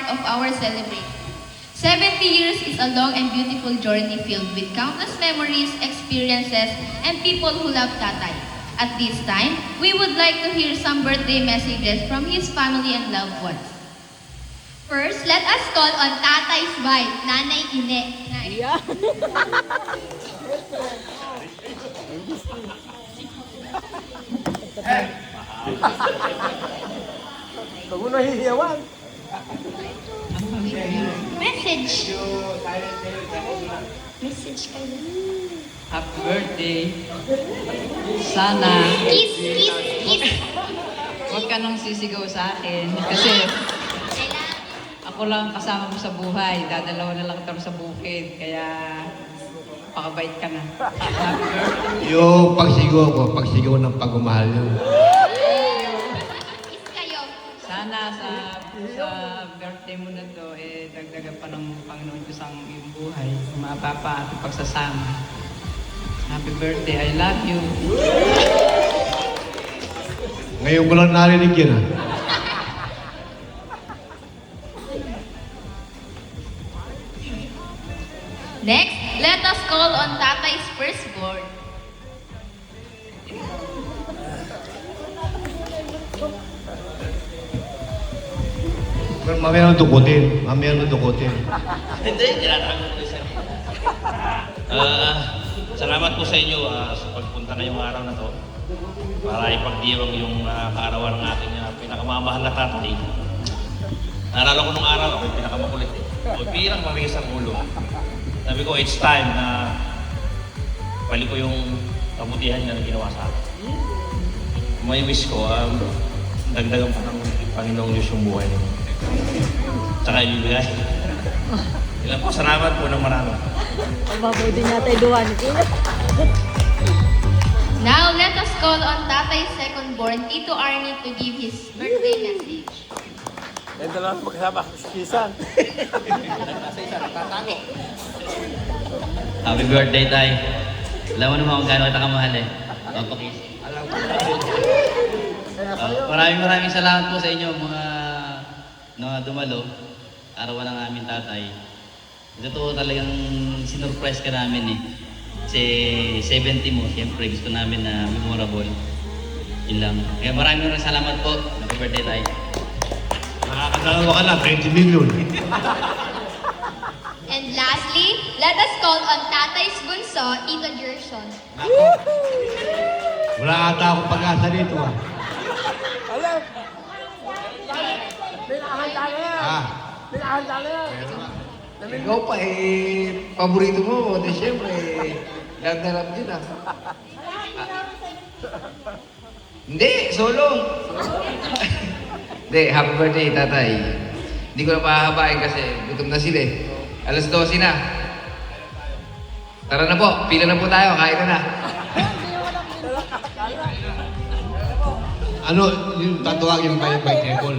of our celebration. 70 years is a long and beautiful journey filled with countless memories, experiences, and people who love Tatay. At this time, we would like to hear some birthday messages from his family and loved ones. First, let us call on Tatay's wife, Nanay Ine. Huwag mo nahihiyawan. Message. Message kayo. Happy birthday. Sana Kiss, kiss, kiss. huwag ka nang sisigaw sa akin. Kasi ako lang kasama mo sa buhay. Dadalawa na lang kami sa bukid. Kaya pakabait ka na. Happy birthday. Yung pagsigaw ko, pagsigaw ng pagmamahal yun. Kiss kayo. Sana sa birthday mo na to, dagdagan pa ng Panginoon ko sa iyong buhay. Mapapa at pagsasama. Happy birthday. I love you. Ngayon ko lang narinig yun, ha? Next, let us call on Tatay's firstborn. Mamaya nang dukutin. Mamaya nang dukutin. Hindi, tinatanong ko siya. Salamat po sa inyo sa pagpunta ngayong araw na to para ipagdiwang yung kaarawan ng aking pinakamamahal na tatay. Naalala ko nung araw, ako yung pinakamakulit eh. O pirang mamigas ang ulo. Sabi ko, it's time na balik ko yung kabutihan niya na ginawa sa akin. May wish ko, dagdagan pa ng Panginoong Diyos yung buhay niyo. Tsaka ibigay. Ilan po, salamat po ng marami. Mabuti natin duwan. Now, let us call on Tatay's second-born, Tito Arnie, to give his birthday message. Yung dalawa magkasama, kisan. Happy birthday, Tay. Alam mo naman kung gaano kita kamahal eh. Papakis. Maraming salamat po sa inyo mga dumalo. Arawan ng aming tatay. Ito talagang sinurprise ka namin eh. Kasi 70 mo, siyempre gusto namin na memorable. Yun lang. Kaya maraming salamat po. Happy birthday, Tay. Nakakadalawa ka na, 20 million. And lastly, let us call on Tatay's bunso, Tito Gerson. Wala ata akong pag-asa dito, ha? Alam! Pinakahanda na yan! Ah, Pinakahanda na yan! Ikaw pa paborito mo, di siyempre, love na love din ah. Hindi, solo. Hindi, happy birthday, tatay. Hindi ko na pahahabain kasi gutom na sila eh. Alas 12 na. Tara na po, pila na po tayo, kain na. ano, yung tatawagin pa yung by table?